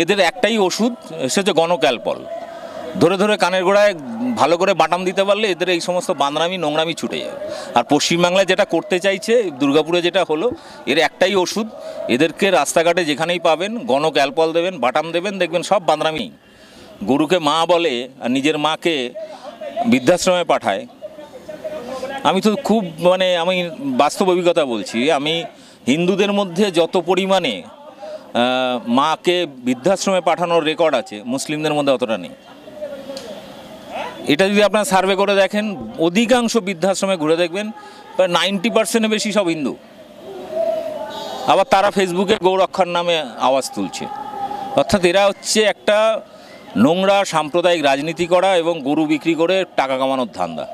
এদের একটাই ওষুধ, সেটা গণক্যালপল। ধরে ধরে কানের গোড়ায় ভালো করে বাটাম দিতে পারলে এদের এই সমস্ত বান্দরামি নোংরামি ছুটে যাবে। আর পশ্চিমবাংলায় যেটা করতে চাইছে, দুর্গাপুরে যেটা হলো, এর একটাই ওষুধ। এদেরকে রাস্তাঘাটে যেখানেই পাবেন গণক্যালপল দেবেন, বাটাম দেবেন, দেখবেন সব বান্দরামি। গরুকে মা বলে আর নিজের মাকে বৃদ্ধাশ্রমে পাঠায়। আমি তো খুব আমি বাস্তব অভিজ্ঞতা বলছি। আমি হিন্দুদের মধ্যে যত পরিমাণে মাকে বৃদ্ধাশ্রমে পাঠানোর রেকর্ড আছে, মুসলিমদের মধ্যে অতটা নেই। এটা যদি আপনারা সার্ভে করে দেখেন, অধিকাংশ বৃদ্ধাশ্রমে ঘুরে দেখবেন প্রায় 90% বেশি সব হিন্দু। আবার তারা ফেসবুকে গৌরক্ষার নামে আওয়াজ তুলছে। অর্থাৎ এরা হচ্ছে একটা নোংরা সাম্প্রদায়িক রাজনীতি করা এবং গরু বিক্রি করে টাকা কামানোর ধান্দা।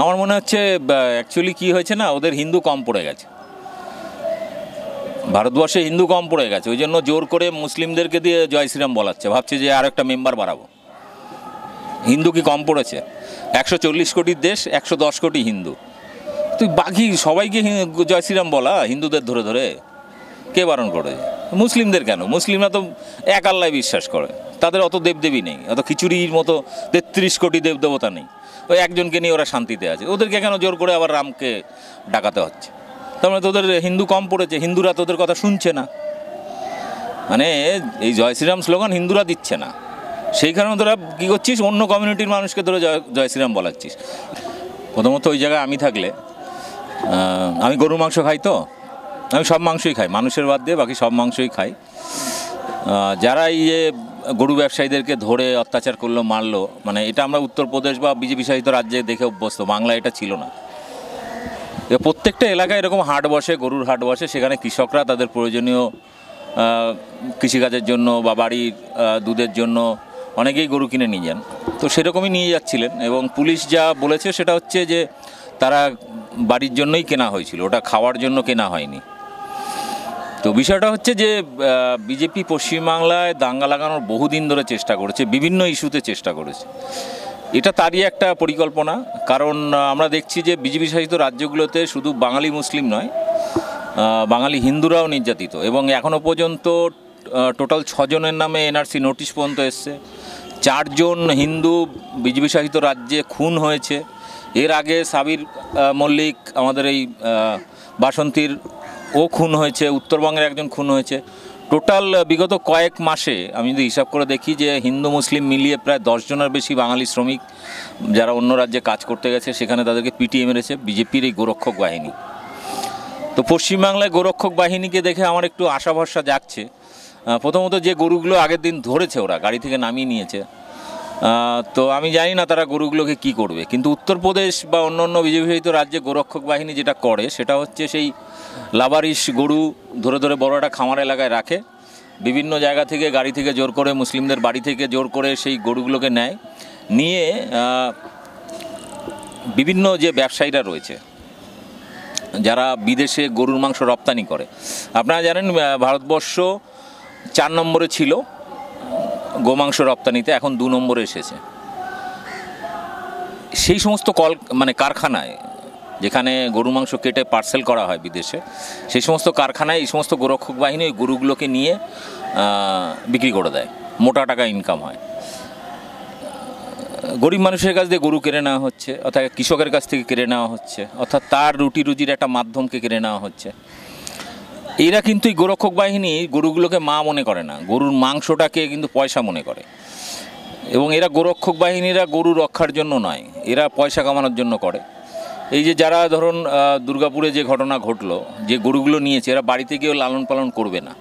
আমার মনে হচ্ছে অ্যাকচুয়ালি কি হয়েছে না, ওদের হিন্দু কম পড়ে গেছে, ভারতবর্ষে হিন্দু কম পড়ে গেছে। ওই জন্য জোর করে মুসলিমদেরকে দিয়ে জয় শ্রীরাম বলাচ্ছে, ভাবছে যে আর একটা মেম্বার বাড়াবো। হিন্দু কি কম পড়েছে? 140 কোটির দেশ, 110 কোটি হিন্দু। তুই বাকি সবাইকে জয় শ্রীরাম বলা, হিন্দুদের ধরে ধরে কে বারণ করেছে? মুসলিমদের কেন? মুসলিমরা তো এক আল্লাহ বিশ্বাস করে, তাদের অত দেবদেবী নেই, অত খিচুড়ির মতো 33 কোটি দেবদেবতা নেই। ওই একজনকে নিয়ে ওরা শান্তিতে আছে। ওদেরকে কেন জোর করে আবার রামকে ডাকাতে হচ্ছে? তার মানে তোদের হিন্দু কম পড়েছে, হিন্দুরা তোদের কথা শুনছে না। এই জয় শ্রীরাম স্লোগান হিন্দুরা দিচ্ছে না, সেই কারণে তোরা কী করছিস, অন্য কমিউনিটির মানুষকে ধরে জয় শ্রীরাম বলাচ্ছিস। প্রথমত ওই জায়গায় আমি থাকলে, আমি গরুর মাংস খাই, তো আমি সব মাংসই খাই, মানুষের বাদ দিয়ে বাকি সব মাংসই খাই। যারা গরু ব্যবসায়ীদেরকে ধরে অত্যাচার করলো, মারলো, এটা আমরা উত্তরপ্রদেশ বা বিজেপি শাসিত রাজ্যে দেখে অভ্যস্ত, বাংলা এটা ছিল না। প্রত্যেকটা এলাকায় এরকম হাট বসে, গরুর হাট বসে, সেখানে কৃষকরা তাদের প্রয়োজনীয় কৃষিকাজের জন্য বা বাড়ির দুধের জন্য অনেকেই গরু কিনে নিয়ে যান। তো সেরকমই নিয়ে যাচ্ছিলেন, এবং পুলিশ যা বলেছে সেটা হচ্ছে যে তারা বাড়ির জন্যই কেনা হয়েছিল, ওটা খাওয়ার জন্য কেনা হয়নি। তো বিষয়টা হচ্ছে যে বিজেপি পশ্চিমবাংলায় দাঙ্গা লাগানোর বহুদিন ধরে চেষ্টা করেছে, বিভিন্ন ইস্যুতে চেষ্টা করেছে। এটা তারই একটা পরিকল্পনা। কারণ আমরা দেখছি যে বিজেপি শাসিত রাজ্যগুলোতে শুধু বাঙালি মুসলিম নয়, বাঙালি হিন্দুরাও নির্যাতিত, এবং এখনও পর্যন্ত টোটাল 6 জনের নামে এনআরসি নোটিশ পর্যন্ত এসছে। 4 জন হিন্দু বিজেপি শাসিত রাজ্যে খুন হয়েছে। এর আগে সাবির মল্লিক, আমাদের এই বাসন্তীর, ও খুন হয়েছে, উত্তরবঙ্গের একজন খুন হয়েছে। টোটাল বিগত কয়েক মাসে আমি যদি হিসাব করে দেখি যে হিন্দু মুসলিম মিলিয়ে প্রায় 10 জনের বেশি বাঙালি শ্রমিক যারা অন্য রাজ্যে কাজ করতে গেছে, সেখানে তাদেরকে পিটিয়ে মেরেছে বিজেপির এই গোরক্ষক বাহিনী। তো পশ্চিমবাংলায় গোরক্ষক বাহিনীকে দেখে আমার একটু আশা ভরসা জাগছে। প্রথমত যে গরুগুলো আগের দিন ধরেছে, ওরা গাড়ি থেকে নামিয়ে নিয়েছে। তো আমি জানি না তারা গরুগুলোকে কি করবে, কিন্তু উত্তরপ্রদেশ বা অন্য অন্য বিজেপি শাসিত রাজ্যে গোরক্ষক বাহিনী যেটা করে সেটা হচ্ছে সেই লাবারিশ গরু ধরে ধরে বড় একটা খামার এলাকায় রাখে, বিভিন্ন জায়গা থেকে গাড়ি থেকে জোর করে, মুসলিমদের বাড়ি থেকে জোর করে সেই গরুগুলোকে নেয়, নিয়ে বিভিন্ন যে ব্যবসায়ীরা রয়েছে যারা বিদেশে গরুর মাংস রপ্তানি করে। আপনারা জানেন ভারতবর্ষ 4 নম্বরে ছিল গোমাংস রপ্তানিতে, এখন 2 নম্বরে এসেছে। সেই সমস্ত কারখানায় যেখানে গরু মাংস কেটে পার্সেল করা হয় বিদেশে, সেই সমস্ত কারখানায় এই সমস্ত গোরক্ষক বাহিনী ওই গরুগুলোকে নিয়ে বিক্রি করে দেয়, মোটা টাকা ইনকাম হয়। গরিব মানুষের কাছ দিয়ে গরু কেড়ে নেওয়া হচ্ছে, অর্থাৎ কৃষকের কাছ থেকে কেড়ে নেওয়া হচ্ছে, অর্থাৎ তার রুটি রুজির একটা মাধ্যমকে কেড়ে নেওয়া হচ্ছে। এরা কিন্তু এই গোরক্ষক বাহিনী গরুগুলোকে মা মনে করে না, গরুর মাংসটাকে কিন্তু পয়সা মনে করে। এবং এরা গোরক্ষক বাহিনীরা গরু রক্ষার জন্য নয়, এরা পয়সা কামানোর জন্য করে। এই যে যারা ধরুন দুর্গাপুরে যে ঘটনা ঘটলো, যে গরুগুলো নিয়েছে, এরা বাড়িতে গিয়েও লালন পালন করবে না,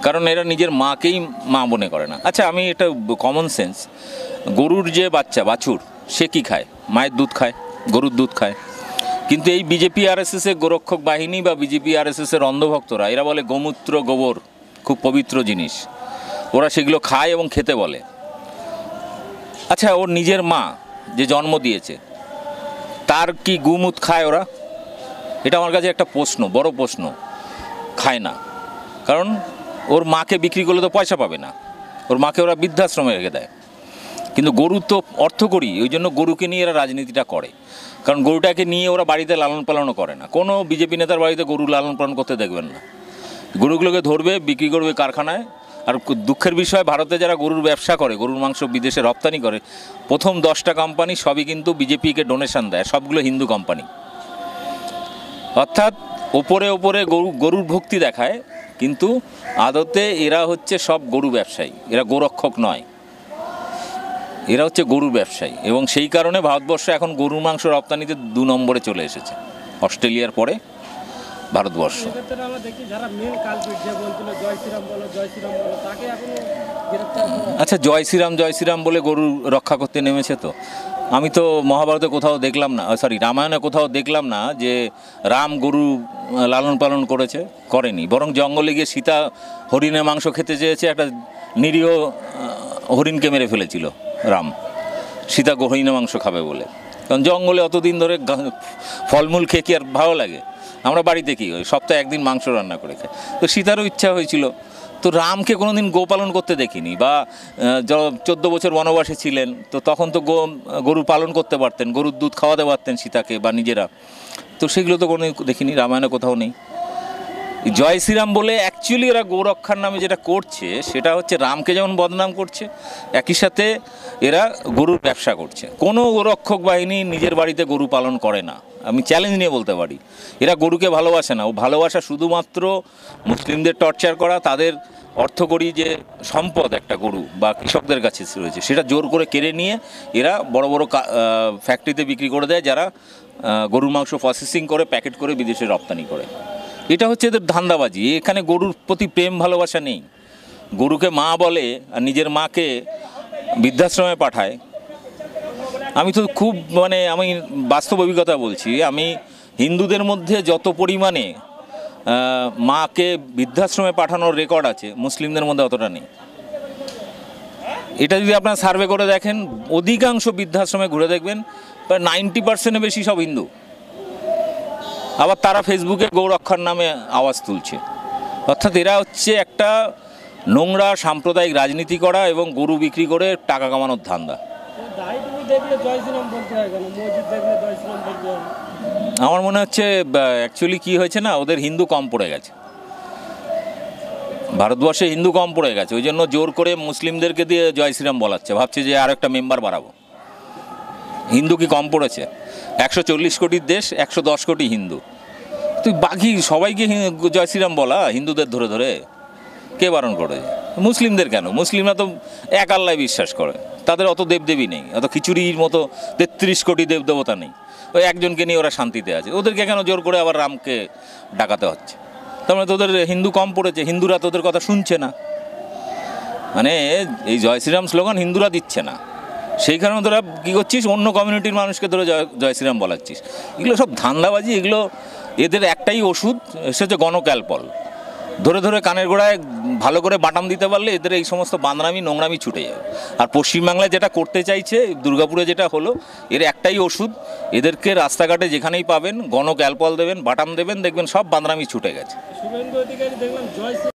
কারণ এরা নিজের মাকেই মা মনে করে না। আচ্ছা, আমি এটা কমন সেন্স, গরুর যে বাছুর, সে কি খায়? মায়ের দুধ খায়, গরুর দুধ খায়। কিন্তু এই বিজেপি আরএসএসের গোরক্ষক বাহিনী বা বিজেপি আরএসএসের অন্ধভক্তরা, এরা বলে গোমূত্র গোবর খুব পবিত্র জিনিস, ওরা সেগুলো খায় এবং খেতে বলে। আচ্ছা, ওর নিজের মা যে জন্ম দিয়েছে, তার কি গুমুত খায় ওরা? এটা আমার কাছে একটা প্রশ্ন, বড় প্রশ্ন। খায় না, কারণ ওর মাকে বিক্রি করলে তো পয়সা পাবে না, ওর মাকে ওরা বৃদ্ধাশ্রমে রেখে দেয়। কিন্তু গরুর তো অর্থকরী, ওই জন্য গরুকে নিয়ে এরা রাজনীতিটা করে। কারণ গরুটাকে নিয়ে ওরা বাড়িতে লালন পালনও করে না, কোনো বিজেপি নেতার বাড়িতে গরু লালন পালন করতে দেখবেন না। গরুগুলোকে ধরবে, বিক্রি করবে কারখানায়। আর দুঃখের বিষয়, ভারতে যারা গরুর ব্যবসা করে, গরুর মাংস বিদেশে রপ্তানি করে, প্রথম 10টা কোম্পানি সবই কিন্তু বিজেপিকে ডোনেশন দেয়, সবগুলো হিন্দু কোম্পানি। অর্থাৎ ওপরে ওপরে গরুর ভক্তি দেখায়, কিন্তু আদতে এরা হচ্ছে সব গরু ব্যবসায়ী, এরা গোরক্ষক নয়, এরা হচ্ছে গরুর ব্যবসায়ী। এবং সেই কারণে ভারতবর্ষ এখন গরুর মাংস রপ্তানিতে 2 নম্বরে চলে এসেছে, অস্ট্রেলিয়ার পরে ভারতবর্ষ। আচ্ছা, জয় শ্রীরাম বলে গরু রক্ষা করতে নেমেছে। তো আমি তো মহাভারতে কোথাও দেখলাম না, রামায়ণে কোথাও দেখলাম না যে রাম গরু লালন পালন করেনি। বরং জঙ্গলে গিয়ে সীতা হরিণের মাংস খেতে চেয়েছে, একটা নিরীহ হরিণকে মেরে ফেলেছিল রাম, সীতা হরিণের মাংস খাবে বলে। কারণ জঙ্গলে অতদিন ধরে ফলমূল খেয়ে কি আর ভালো লাগে? আমরা বাড়িতে কি ওই সপ্তাহে একদিন মাংস রান্না করে খাই। তো সীতারও ইচ্ছা হয়েছিল। তো রামকে কোনো দিন গোপালন করতে দেখিনি, বা 14 বছর বনবাসে ছিলেন, তো তখন তো গরু পালন করতে পারতেন, গরুর দুধ খাওয়াতে পারতেন সীতাকে বা নিজেরা। তো সেগুলো তো কোনো দেখিনি, রামায়ণে কোথাও নেই। জয় শ্রীরাম বলে অ্যাকচুয়ালি এরা গোরক্ষার নামে যেটা করছে, সেটা হচ্ছে রামকে যেমন বদনাম করছে, একই সাথে এরা গরুর ব্যবসা করছে। কোনো গোরক্ষক বাহিনী নিজের বাড়িতে গরু পালন করে না, আমি চ্যালেঞ্জ নিয়ে বলতে পারি। এরা গরুকে ভালোবাসে না, ও ভালোবাসা শুধুমাত্র মুসলিমদের টর্চার করা, তাদের অর্থকরী যে সম্পদ একটা গরু বা কৃষকদের কাছে রয়েছে, সেটা জোর করে কেড়ে নিয়ে এরা বড় বড় ফ্যাক্টরিতে বিক্রি করে দেয়, যারা গরুর মাংস প্রসেসিং করে প্যাকেট করে বিদেশে রপ্তানি করে। এটা হচ্ছে এদের ধান্দাবাজি। এখানে গরুর প্রতি প্রেম ভালোবাসা নেই। গরুকে মা বলে আর নিজের মাকে বৃদ্ধাশ্রমে পাঠায়। আমি তো খুব আমি বাস্তব অভিজ্ঞতা বলছি, আমি হিন্দুদের মধ্যে যত পরিমাণে মাকে বৃদ্ধাশ্রমে পাঠানোর রেকর্ড আছে, মুসলিমদের মধ্যে অতটা নেই। এটা যদি আপনারা সার্ভে করে দেখেন, অধিকাংশ বৃদ্ধাশ্রমে ঘুরে দেখবেন প্রায় 90% বেশি সব হিন্দু। আবার তারা ফেসবুকে গৌরক্ষার নামে আওয়াজ তুলছে। অর্থাৎ এরা হচ্ছে একটা নোংরা সাম্প্রদায়িক রাজনীতি করা এবং গরু বিক্রি করে টাকা কামানোর ধান্দা। আমার মনে হচ্ছে অ্যাকচুয়ালি কি হয়েছে না, ওদের হিন্দু কম পড়ে গেছে, ভারতবর্ষে হিন্দু কম পড়ে গেছে, ওই জন্য জোর করে মুসলিমদেরকে দিয়ে জয় শ্রীরাম বলাচ্ছে, ভাবছে যে আর একটা মেম্বার বাড়াবো। হিন্দু কি কম পড়েছে? 140 কোটির দেশ, 110 কোটি হিন্দু। তুই বাকি সবাইকে জয় শ্রীরাম বলা, হিন্দুদের ধরে ধরে কে বারণ করে? মুসলিমদের কেন? মুসলিমরা তো এক আল্লাহ বিশ্বাস করে, তাদের অত দেবদেবী নেই, অত খিচুড়ির মতো 33 কোটি দেবদেবতা নেই, ওই একজনকে নিয়ে ওরা শান্তিতে আছে। ওদেরকে কেন জোর করে আবার রামকে ডাকাতে হচ্ছে? তার মানে তোদের হিন্দু কম পড়েছে, হিন্দুরা তোদের কথা শুনছে না। এই জয় শ্রীরাম স্লোগান হিন্দুরা দিচ্ছে না, সেই কারণে তোরা কী করছিস, অন্য কমিউনিটির মানুষকে ধরে জয় শ্রীরাম বলাচ্ছিস। এগুলো সব ধান্দাবাজি। এগুলো এদের একটাই ওষুধ, সে হচ্ছে গণক্যালপল। ধরে ধরে কানের গোড়ায় ভালো করে বাটাম দিতে পারলে এদের এই সমস্ত বান্দরামি নোংরামি ছুটে যাবে। আর পশ্চিমবাংলায় যেটা করতে চাইছে, দুর্গাপুরে যেটা হলো, এর একটাই ওষুধ, এদেরকে রাস্তাঘাটে যেখানেই পাবেন গণক্যালপল দেবেন, বাটাম দেবেন, দেখবেন সব বান্দরামি ছুটে গেছে।